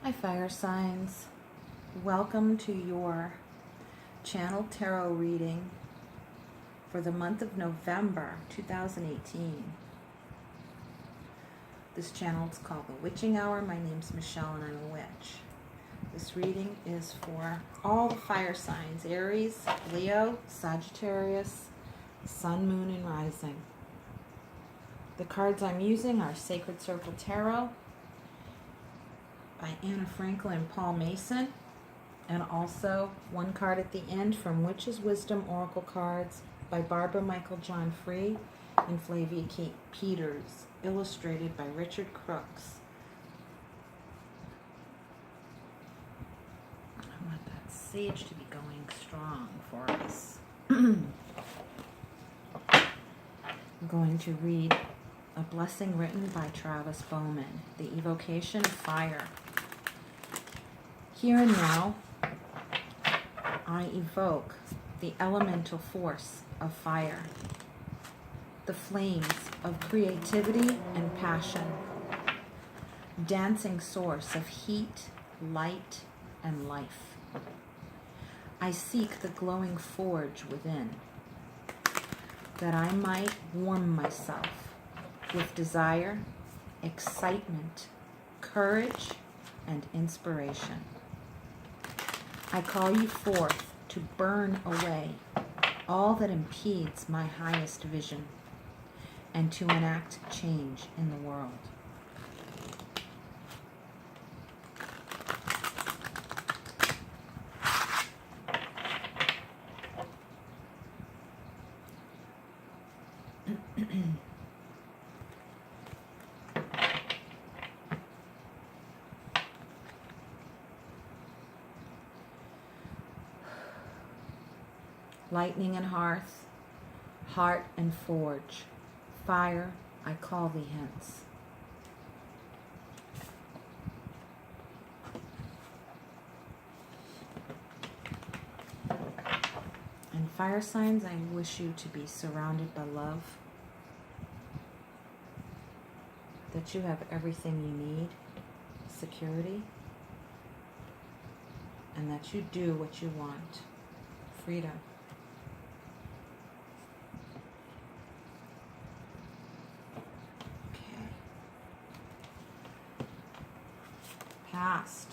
Hi fire signs, welcome to your channel tarot reading for the month of November 2018. This channel is called The Witching Hour. My name's Michelle and I'm a witch. This reading is for all the fire signs: Aries, Leo, Saggitarius, Sun, Moon, and Rising. The cards I'm using are Sacred Circle Tarot by Anna Franklin and Paul Mason, and also one card at the end from Witch's Wisdom Oracle Cards by Barbara Michael John Free and Flavia Peters, illustrated by Richard Crooks. I want that sage to be going strong for us. I'm going to read a blessing written by Travis Bowman, the evocation of fire. Here and now, I evoke the elemental force of fire, the flames of creativity and passion, dancing source of heat, light, and life. I seek the glowing forge within, that I might warm myself with desire, excitement, courage, and inspiration. I call you forth to burn away all that impedes my highest vision and to enact change in the world. Lightning and hearth, heart and forge, fire, I call thee hence. And fire signs, I wish you to be surrounded by love, that you have everything you need, security, and that you do what you want, freedom. Past,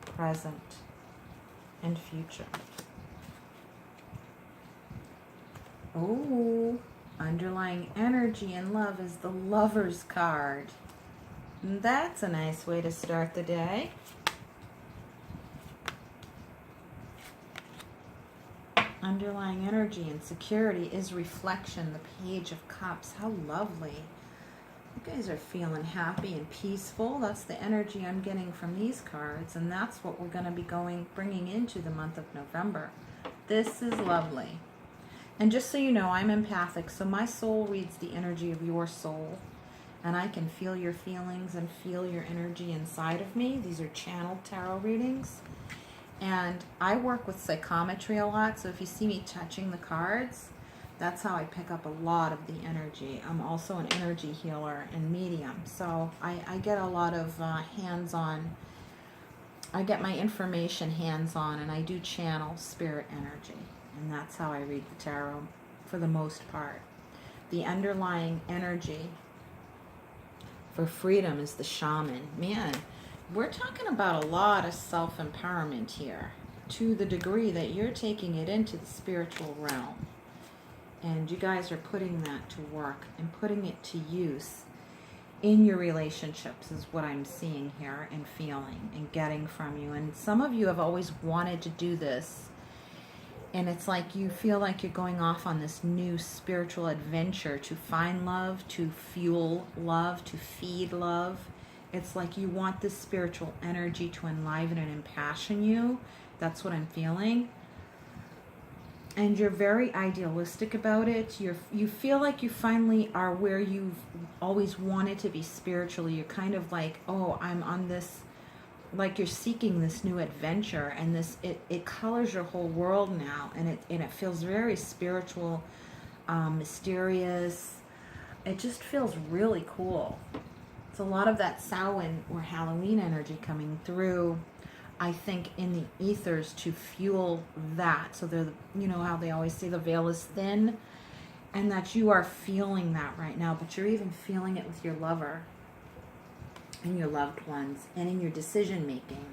present, and future. Oh, underlying energy and love is the Lover's card. That's a nice way to start the day. Underlying energy and security is reflection, the Page of Cups. How lovely. You guys are feeling happy and peaceful. That's the energy I'm getting from these cards, and that's what we're going to be bringing into the month of November. This is lovely. And just so you know, I'm empathic, so my soul reads the energy of your soul, and I can feel your feelings and feel your energy inside of me. These are channeled tarot readings, and I work with psychometry a lot, so if you see me touching the cards, that's how I pick up a lot of the energy. I'm also an energy healer and medium, so I get a lot of hands-on. I get my information hands-on, and I do channel spirit energy, and that's how I read the tarot for the most part. The underlying energy for freedom is the shaman. Man, we're talking about a lot of self-empowerment here, to the degree that you're taking it into the spiritual realm. And you guys are putting that to work and putting it to use in your relationships is what I'm seeing here and feeling and getting from you. And some of you have always wanted to do this. And it's like you feel like you're going off on this new spiritual adventure to find love, to fuel love, to feed love. It's like you want this spiritual energy to enliven and impassion you. That's what I'm feeling. And you're very idealistic about it. You feel like you finally are where you've always wanted to be spiritually. You're kind of like, oh, I'm on this, like you're seeking this new adventure, and this it colors your whole world now, and it feels very spiritual, mysterious. It just feels really cool. It's a lot of that Samhain or Halloween energy coming through, I think, in the ethers to fuel that. So they're, you know how they always say the veil is thin, and that you are feeling that right now, but you're even feeling it with your lover and your loved ones and in your decision making.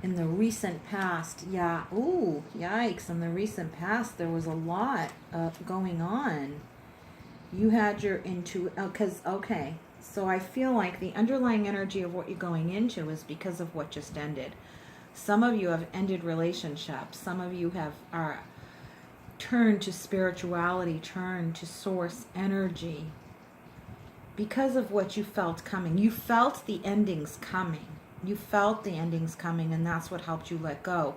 In the recent past, yeah, ooh, yikes, in the recent past, there was a lot going on. You had your okay, so I feel like the underlying energy of what you're going into is because of what just ended. Some of you have ended relationships. Some of you are turned to spirituality, turned to source energy because of what you felt coming. You felt the endings coming. You felt the endings coming, and that's what helped you let go.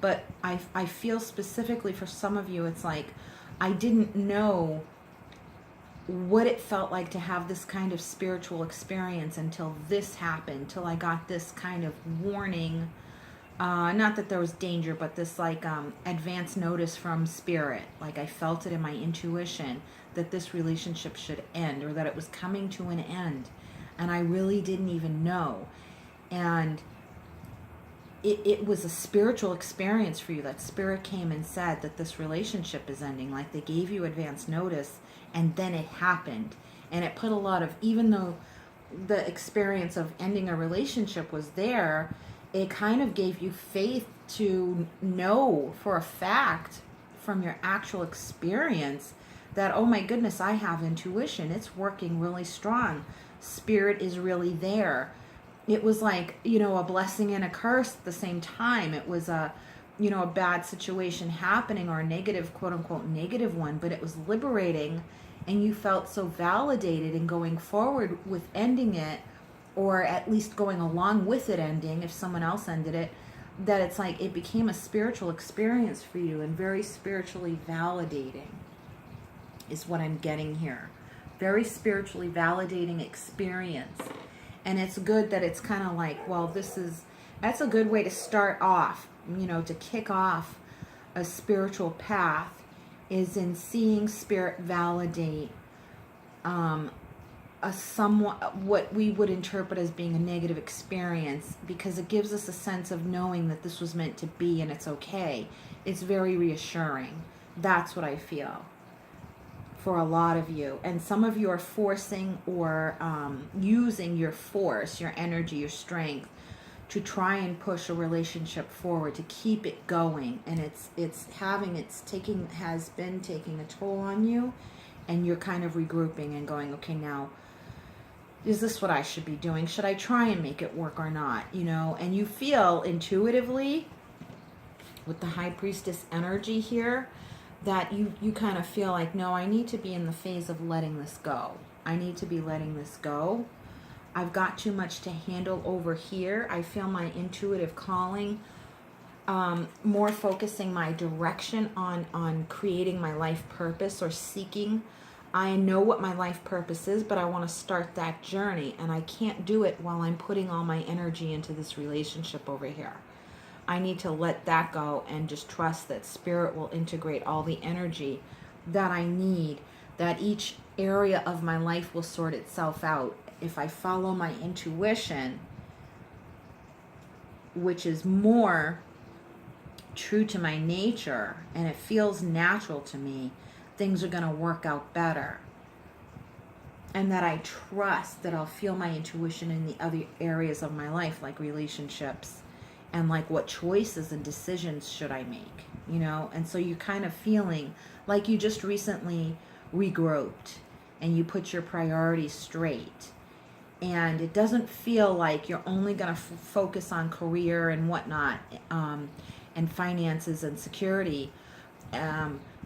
But I feel specifically for some of you, it's like, I didn't know what it felt like to have this kind of spiritual experience until this happened, till I got this kind of warning, not that there was danger, but this like advance notice from spirit. Like I felt it in my intuition that this relationship should end, or that it was coming to an end, and I really didn't even know. And it was a spiritual experience for you. That spirit came and said that this relationship is ending. Like they gave you advance notice, and then it happened. And it put a lot of, even though the experience of ending a relationship was there, it kind of gave you faith to know for a fact from your actual experience that, oh my goodness, I have intuition. It's working really strong. Spirit is really there. It was like, you know, a blessing and a curse at the same time. It was a, you know, a bad situation happening, or a negative, quote unquote, negative one, but it was liberating, and you felt so validated in going forward with ending it, or at least going along with it ending if someone else ended it, that it's like it became a spiritual experience for you, and very spiritually validating is what I'm getting here. Very spiritually validating experience. And it's good that it's kind of like, well, that's a good way to start off, you know, to kick off a spiritual path, is in seeing spirit validate a somewhat, what we would interpret as being a negative experience, because it gives us a sense of knowing that this was meant to be and it's okay. It's very reassuring. That's what I feel for a lot of you. And some of you are forcing or using your force, your energy, your strength to try and push a relationship forward, to keep it going. And has been taking a toll on you, and you're kind of regrouping and going, okay, now, is this what I should be doing? Should I try and make it work or not? You know, and you feel intuitively with the High Priestess energy here, that you kind of feel like, no, I need to be in the phase of letting this go. I need to be letting this go. I've got too much to handle over here. I feel my intuitive calling, more focusing my direction on creating my life purpose, or seeking. I know what my life purpose is, but I want to start that journey, and I can't do it while I'm putting all my energy into this relationship over here. I need to let that go and just trust that spirit will integrate all the energy that I need, that each area of my life will sort itself out. If I follow my intuition, which is more true to my nature, and it feels natural to me, things are going to work out better. And that I trust that I'll feel my intuition in the other areas of my life, like relationships, and like what choices and decisions should I make, you know? And so you're kind of feeling like you just recently regrouped, and you put your priorities straight. And it doesn't feel like you're only going to focus on career and whatnot, and finances and security,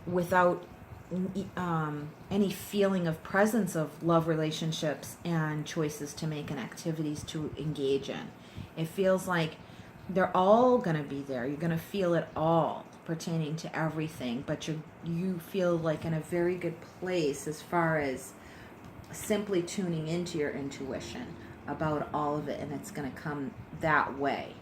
without any feeling of presence of love relationships and choices to make and activities to engage in. It feels like they're all going to be there. You're going to feel it all pertaining to everything, but you feel like in a very good place as far as simply tuning into your intuition about all of it, and it's going to come that way.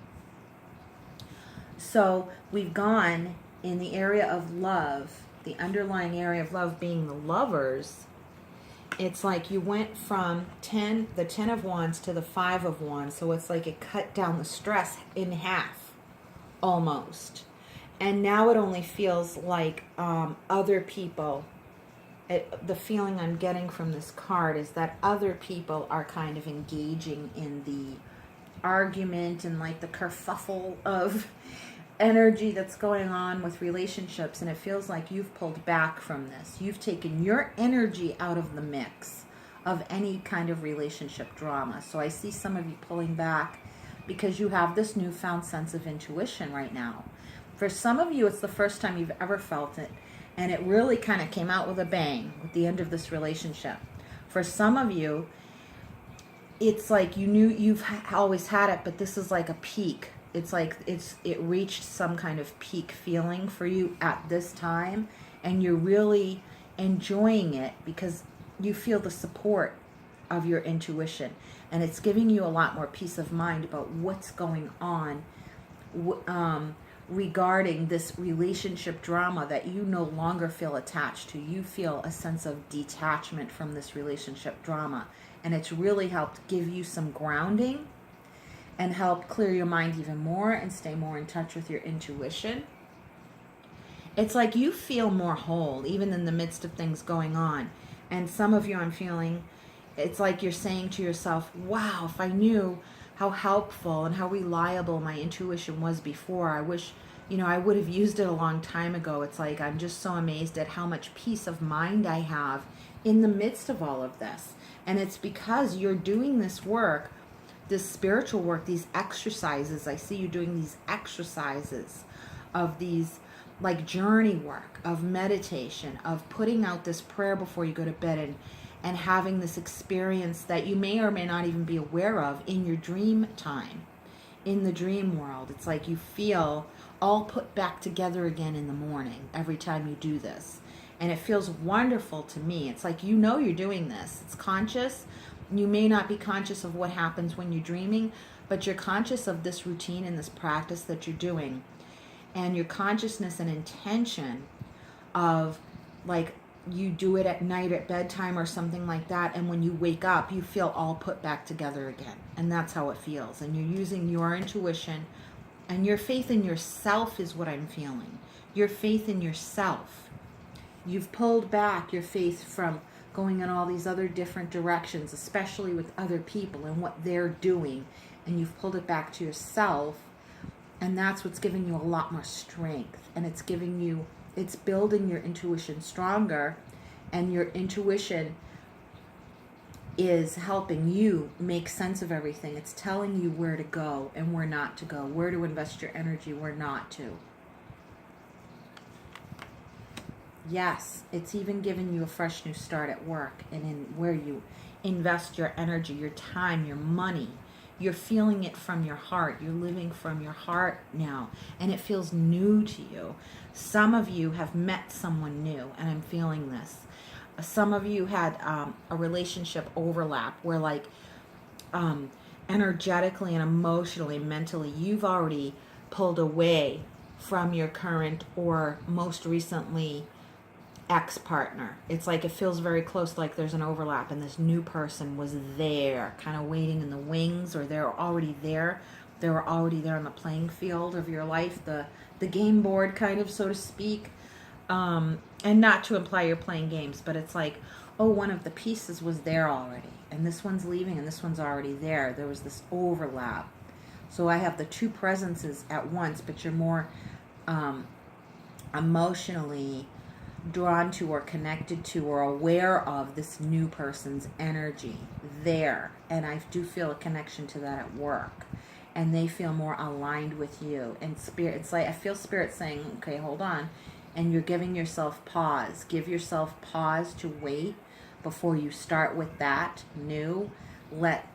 So we've gone in the area of love, the underlying area of love being the Lovers, it's like you went from the 10 of Wands to the 5 of Wands. So it's like it cut down the stress in half, almost. And now it only feels like other people, the feeling I'm getting from this card is that other people are kind of engaging in the argument and like the kerfuffle of energy that's going on with relationships, and it feels like you've pulled back from this. You've taken your energy out of the mix of any kind of relationship drama. So I see some of you pulling back because you have this newfound sense of intuition right now. For some of you, it's the first time you've ever felt it, and it really kind of came out with a bang with the end of this relationship. For some of you, it's like you knew you've always had it, but this is like a peak. It's like it reached some kind of peak feeling for you at this time, and you're really enjoying it because you feel the support of your intuition, and it's giving you a lot more peace of mind about what's going on regarding this relationship drama that you no longer feel attached to. You feel a sense of detachment from this relationship drama, and it's really helped give you some grounding and help clear your mind even more and stay more in touch with your intuition. It's like you feel more whole even in the midst of things going on. And some of you, I'm feeling, it's like you're saying to yourself, wow, if I knew how helpful and how reliable my intuition was before, I wish, I would have used it a long time ago. It's like I'm just so amazed at how much peace of mind I have in the midst of all of this. And it's because you're doing this work, this spiritual work, these exercises. I see you doing these exercises of these like journey work, of meditation, of putting out this prayer before you go to bed, and having this experience that you may or may not even be aware of in your dream time, in the dream world. It's like you feel all put back together again in the morning every time you do this. And it feels wonderful to me. It's like you're doing this. It's conscious. You may not be conscious of what happens when you're dreaming, but you're conscious of this routine and this practice that you're doing. And your consciousness and intention of like you do it at night at bedtime or something like that, and when you wake up you feel all put back together again. And that's how it feels. And you're using your intuition and your faith in yourself is what I'm feeling. Your faith in yourself. You've pulled back your faith from going in all these other different directions, especially with other people and what they're doing, and you've pulled it back to yourself, and that's what's giving you a lot more strength, and it's building your intuition stronger, and your intuition is helping you make sense of everything. It's telling you where to go and where not to go, where to invest your energy, where not to. Yes, it's even giving you a fresh new start at work and in where you invest your energy, your time, your money. You're feeling it from your heart. You're living from your heart now, and it feels new to you. Some of you have met someone new, and I'm feeling this. Some of you had a relationship overlap where like energetically and emotionally, mentally, you've already pulled away from your current or most recently ex-partner. It's like it feels very close, like there's an overlap, and this new person was there kind of waiting in the wings, or they're already there. They were already there on the playing field of your life, the game board kind of, so to speak. And not to imply you're playing games, but it's like, oh, one of the pieces was there already, and this one's leaving and this one's already there. There was this overlap. So I have the two presences at once, but you're more emotionally drawn to or connected to or aware of this new person's energy there. And I do feel a connection to that at work, and they feel more aligned with you. And spirit, it's like I feel spirit saying, okay, hold on. And you're giving yourself pause. Give yourself pause to wait before you start with that new. Let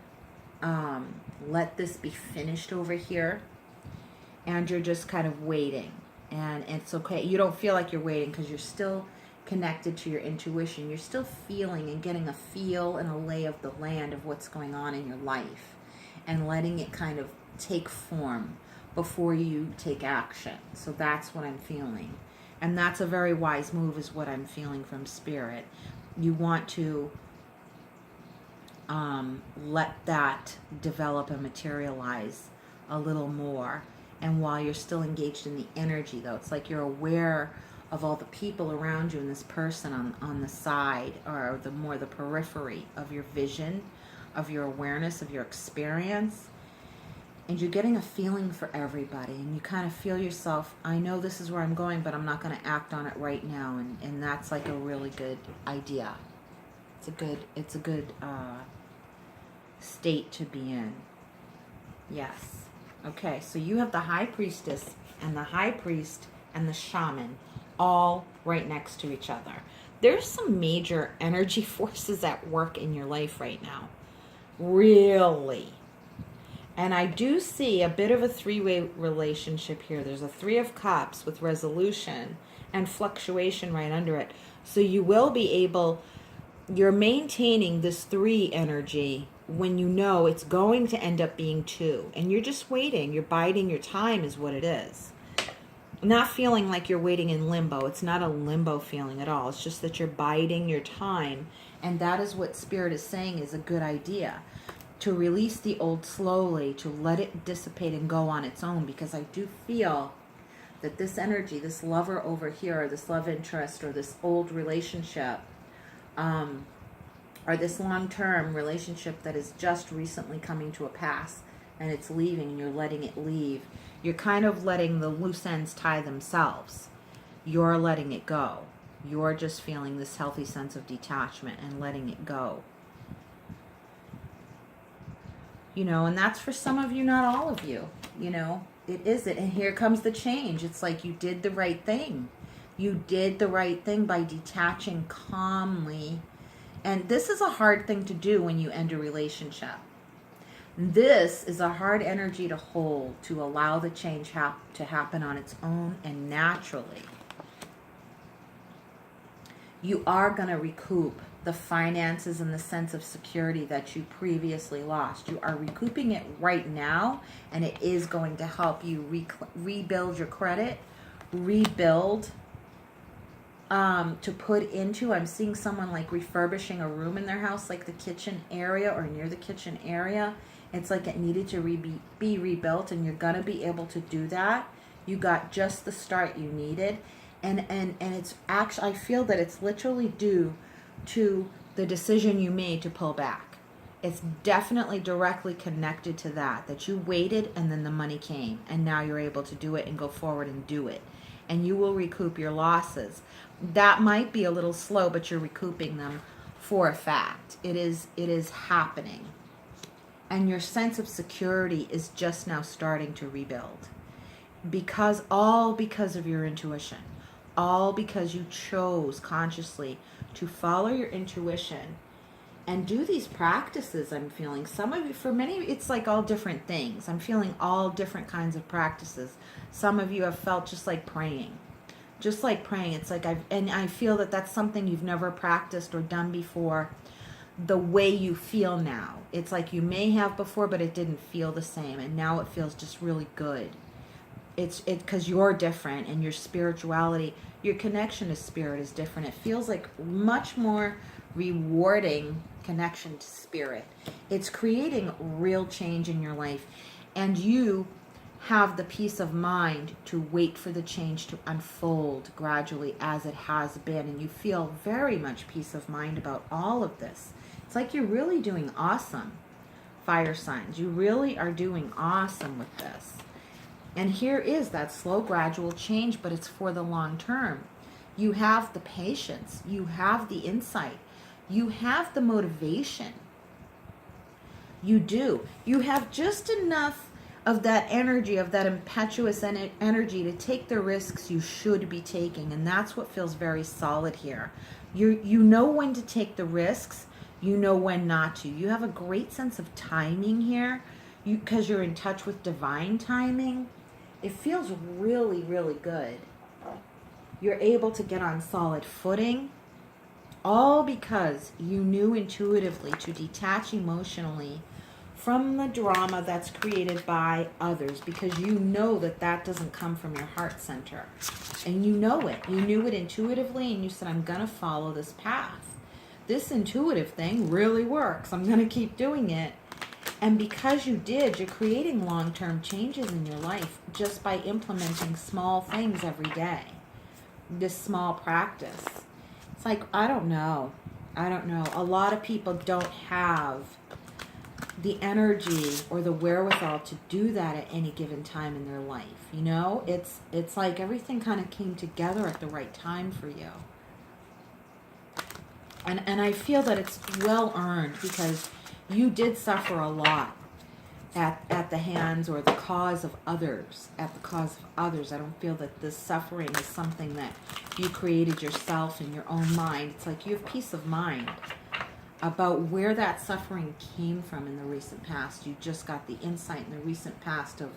this be finished over here, and you're just kind of waiting. And it's okay. You don't feel like you're waiting because you're still connected to your intuition. You're still feeling and getting a feel and a lay of the land of what's going on in your life, and letting it kind of take form before you take action. So that's what I'm feeling. And that's a very wise move is what I'm feeling from spirit. You want to let that develop and materialize a little more. And while you're still engaged in the energy, though, it's like you're aware of all the people around you and this person on the side, or the periphery of your vision, of your awareness, of your experience. And you're getting a feeling for everybody, and you kind of feel yourself, I know this is where I'm going, but I'm not going to act on it right now. And that's like a really good idea. It's a good state to be in. Yes. Okay, so you have the High Priestess and the High Priest and the Shaman all right next to each other. There's some major energy forces at work in your life right now. Really. And I do see a bit of a three-way relationship here. There's a Three of Cups with resolution and fluctuation right under it. So you will be able, you're maintaining this 3 energy when you know it's going to end up being 2. And you're just waiting. You're biding your time is what it is. Not feeling like you're waiting in limbo. It's not a limbo feeling at all. It's just that you're biding your time. And that is what Spirit is saying is a good idea. To release the old slowly, to let it dissipate and go on its own. Because I do feel that this energy, this lover over here, or this love interest, or this old relationship, or this long-term relationship that is just recently coming to a pass, and it's leaving, and you're letting it leave. You're kind of letting the loose ends tie themselves. You're letting it go. You're just feeling this healthy sense of detachment and letting it go. You know, and that's for some of you, not all of you. You know, it is it. And here comes the change. It's like you did the right thing. You did the right thing by detaching calmly. And this is a hard thing to do when you end a relationship. This is a hard energy to hold, to allow the change to happen on its own and naturally. You are going to recoup the finances and the sense of security that you previously lost. You are recouping it right now, and it is going to help you rebuild your credit, rebuild to put into. I'm seeing someone like refurbishing a room in their house, like the kitchen area or near the kitchen area. It's like it needed to be rebuilt, and you're going to be able to do that. You got just the start you needed. And it's actually, I feel that it's literally due to the decision you made to pull back. It's definitely directly connected to that you waited and then the money came, and now you're able to do it and go forward and do it. And you will recoup your losses. That might be a little slow, but you're recouping them for a fact. It is happening. And your sense of security is just now starting to rebuild. Because of your intuition. All because you chose consciously to follow your intuition and do these practices. I'm feeling some of you, for many, it's like all different things. I'm feeling all different kinds of practices. Some of you have felt just like praying. It's like I feel that that's something you've never practiced or done before the way you feel now. It's like you may have before, but it didn't feel the same. And now it feels just really good. It's because you're different, and your spirituality, your connection to spirit is different. It feels like much more rewarding connection to spirit. It's creating real change in your life, and you have the peace of mind to wait for the change to unfold gradually as it has been, and you feel very much peace of mind about all of this. It's like you're really doing awesome, fire signs. You really are doing awesome with this. And here is that slow, gradual change, but it's for the long term. You have the patience. You have the insight. You have the motivation. You do. You have just enough of that energy, of that impetuous energy to take the risks you should be taking. And that's what feels very solid here. You know when to take the risks. You know when not to. You have a great sense of timing here because you're in touch with divine timing. It feels really, really good. You're able to get on solid footing, all because you knew intuitively to detach emotionally from the drama that's created by others, because you know that doesn't come from your heart center. And you know it. You knew it intuitively, and you said, I'm going to follow this path. this intuitive thing really works. I'm going to keep doing it. And because you did, you're creating long-term changes in your life just by implementing small things every day. This small practice. It's like, I don't know. A lot of people don't have the energy or the wherewithal to do that at any given time in their life. You know, it's like everything kind of came together at the right time for you. And I feel that it's well earned, because you did suffer a lot at the hands or the cause of others. At the cause of others. I don't feel that this suffering is something that you created yourself in your own mind. It's like you have peace of mind about where that suffering came from in the recent past. You just got the insight in the recent past of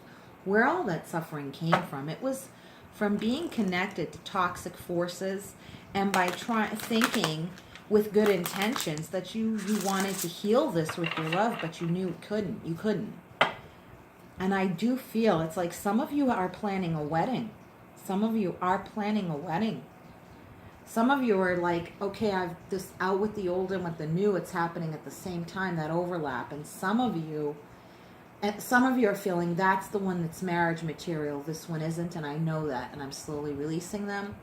where all that suffering came from. It was from being connected to toxic forces, and by thinking with good intentions that you wanted to heal this with your love, but you knew you couldn't. And I do feel it's like some of you are planning a wedding. Some of you are planning a wedding. Some of you are like, okay, I've this out with the old and with the new. It's happening at the same time, that overlap. And some of you are feeling that's the one that's marriage material. This one isn't, and I know that, and I'm slowly releasing them.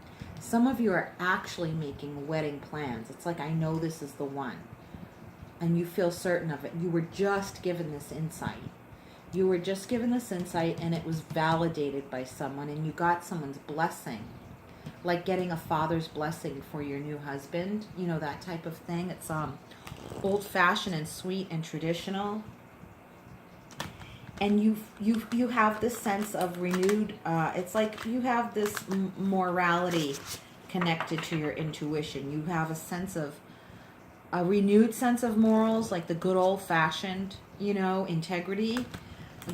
Some of you are actually making wedding plans. It's like, I know this is the one. And you feel certain of it. You were just given this insight. You were just given this insight, and it was validated by someone, and you got someone's blessing. Like getting a father's blessing for your new husband. You know, that type of thing. It's old-fashioned and sweet and traditional. And you have this sense of renewed, it's like you have this morality connected to your intuition. You have a renewed sense of morals, like the good old-fashioned, you know, integrity.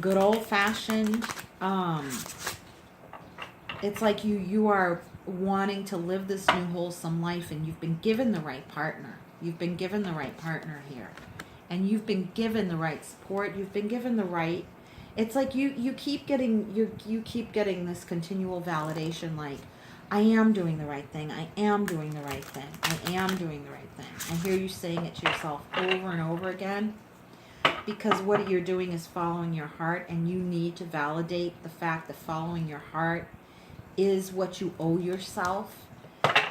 Good old-fashioned, it's like you are wanting to live this new wholesome life, and you've been given the right partner. You've been given the right partner here. And you've been given the right support. You've been given the right, it's like you keep getting this continual validation, like, I am doing the right thing. I am doing the right thing. I am doing the right thing. I hear you saying it to yourself over and over again, because what you're doing is following your heart, and you need to validate the fact that following your heart is what you owe yourself.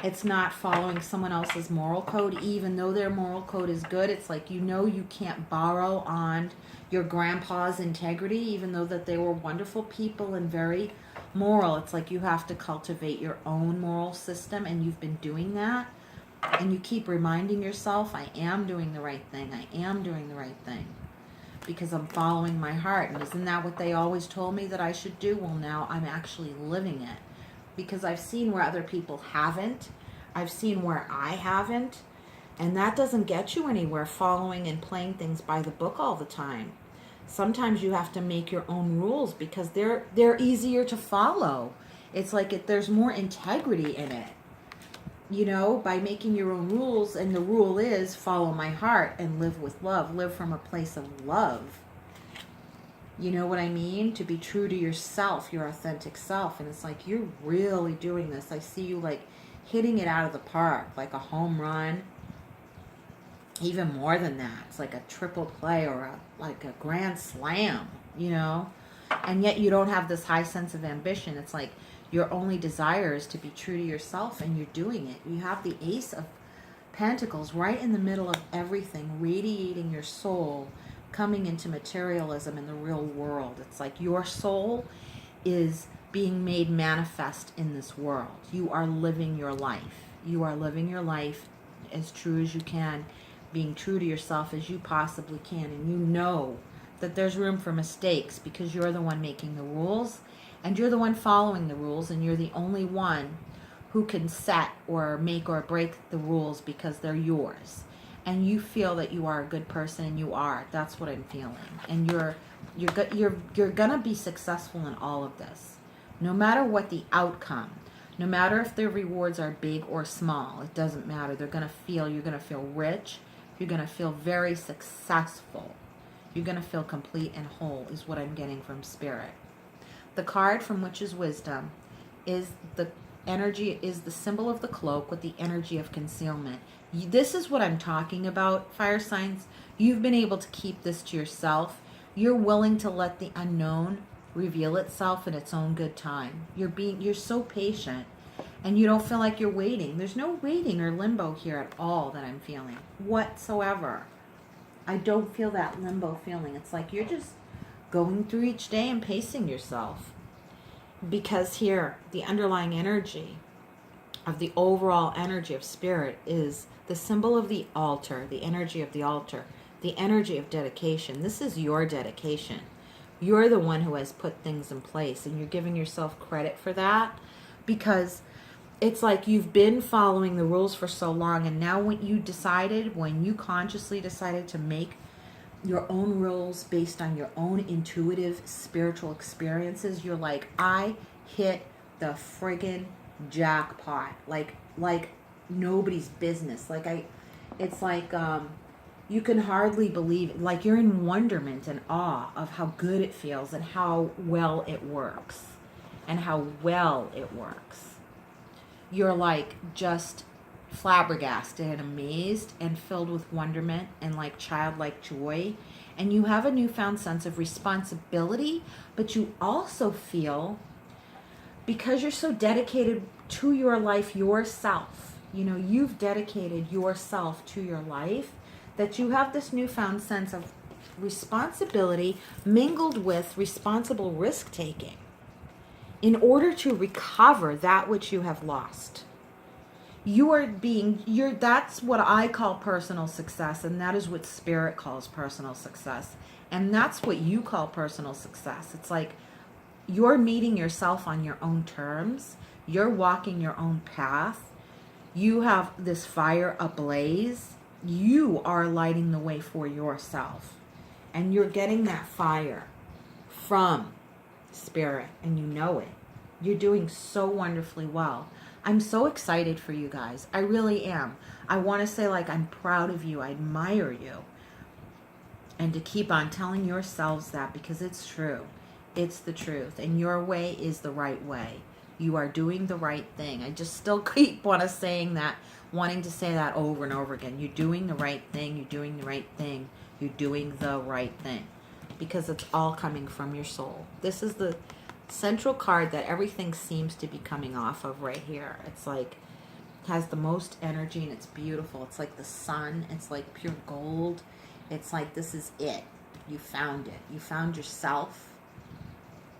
It's not following someone else's moral code, even though their moral code is good. It's like, you know, you can't borrow on your grandpa's integrity, even though that they were wonderful people and very moral. It's like you have to cultivate your own moral system, and you've been doing that. And you keep reminding yourself, I am doing the right thing. I am doing the right thing. Because I'm following my heart. And isn't that what they always told me that I should do? Well, now I'm actually living it. Because I've seen where other people haven't. I've seen where I haven't. And that doesn't get you anywhere, following and playing things by the book all the time. Sometimes you have to make your own rules, because they're easier to follow. It's like there's more integrity in it. You know, by making your own rules, and the rule is follow my heart and live with love. Live from a place of love. You know what I mean? To be true to yourself, your authentic self. And it's like, you're really doing this. I see you like hitting it out of the park, like a home run. Even more than that. It's like a triple play or like a grand slam, you know? And yet you don't have this high sense of ambition. It's like your only desire is to be true to yourself, and you're doing it. You have the Ace of Pentacles right in the middle of everything, radiating your soul, coming into materialism in the real world. It's like your soul is being made manifest in this world. You are living your life. You are living your life as true as you can, being true to yourself as you possibly can. And you know that there's room for mistakes, because you're the one making the rules, and you're the one following the rules, and you're the only one who can set or make or break the rules, because they're yours. And you feel that you are a good person, and you are. That's what I'm feeling. And you're gonna be successful in all of this, no matter what the outcome. No matter if the rewards are big or small, it doesn't matter. You're gonna feel rich. You're gonna feel very successful. You're gonna feel complete and whole, is what I'm getting from Spirit. The card from Witch's Wisdom is the energy is the symbol of the cloak with the energy of concealment. This is what I'm talking about, fire signs. You've been able to keep this to yourself. You're willing to let the unknown reveal itself in its own good time. You're so patient, and you don't feel like you're waiting. There's no waiting or limbo here at all that I'm feeling whatsoever. I don't feel that limbo feeling. It's like you're just going through each day and pacing yourself. Because here, the underlying energy of the overall energy of spirit is the symbol of the altar, the energy of the altar, the energy of dedication. This is your dedication. You're the one who has put things in place, and you're giving yourself credit for that, because it's like you've been following the rules for so long, and now when you consciously decided to make your own rules based on your own intuitive spiritual experiences, you're like, I hit the friggin' jackpot, like nobody's business. It's like you can hardly believe it. Like you're in wonderment and awe of how good it feels and how well it works, You're like just flabbergasted and amazed and filled with wonderment and like childlike joy. And you have a newfound sense of responsibility, but you also feel, because you're so dedicated to your life yourself, you've dedicated yourself to your life, that you have this newfound sense of responsibility mingled with responsible risk-taking in order to recover that which you have lost. That's what I call personal success, and that is what spirit calls personal success. And that's what you call personal success. It's like you're meeting yourself on your own terms. You're walking your own path. You have this fire ablaze. You are lighting the way for yourself. And you're getting that fire from spirit, and you know it. You're doing so wonderfully well. I'm so excited for you guys. I really am. I want to say, like, I'm proud of you. I admire you. And to keep on telling yourselves that, because it's true. It's the truth. And your way is the right way. You are doing the right thing. I just still keep wanting to say that over and over again. You're doing the right thing. You're doing the right thing. You're doing the right thing. Because it's all coming from your soul. This is the central card that everything seems to be coming off of right here. It's like, it has the most energy, and it's beautiful. It's like the sun. It's like pure gold. It's like, this is it. You found it. You found yourself,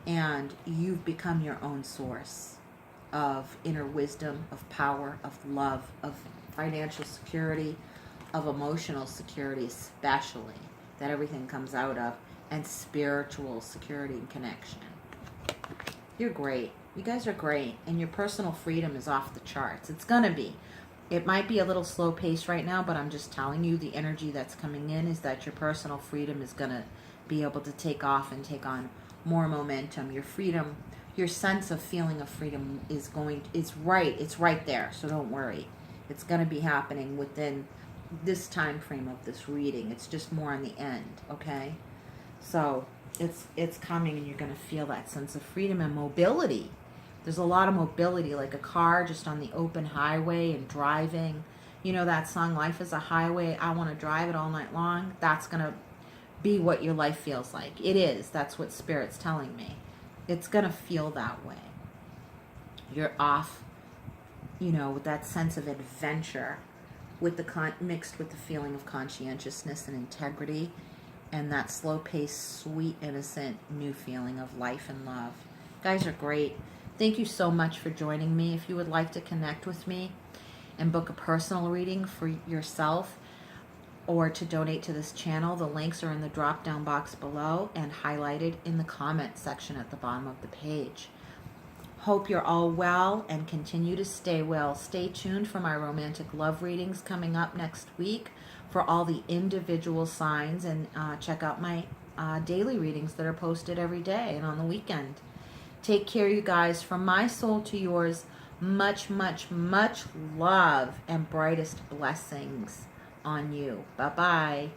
and you've become your own source of inner wisdom, of power, of love, of financial security, of emotional security, especially, that everything comes out of, and spiritual security and connection. You're great. You guys are great. And your personal freedom is off the charts. It's going to be. It might be a little slow pace right now, but I'm just telling you, the energy that's coming in is that your personal freedom is going to be able to take off and take on more momentum. Your freedom, your sense of feeling of freedom is right there. So don't worry. It's going to be happening within this time frame of this reading. It's just more on the end, okay? So it's coming, and you're going to feel that sense of freedom and mobility. There's a lot of mobility, like a car just on the open highway and driving. You know that song, Life is a Highway, I want to drive it all night long? That's going to be what your life feels like. It is. That's what Spirit's telling me. It's going to feel that way. You're off, with that sense of adventure, with the mixed with the feeling of conscientiousness and integrity, and that slow-paced, sweet, innocent, new feeling of life and love. You guys are great. Thank you so much for joining me. If you would like to connect with me and book a personal reading for yourself, or to donate to this channel, the links are in the drop-down box below and highlighted in the comment section at the bottom of the page. Hope you're all well and continue to stay well. Stay tuned for my romantic love readings coming up next week for all the individual signs, and check out my daily readings that are posted every day and on the weekend. Take care, you guys. From my soul to yours, much, much, much love and brightest blessings on you. Bye-bye.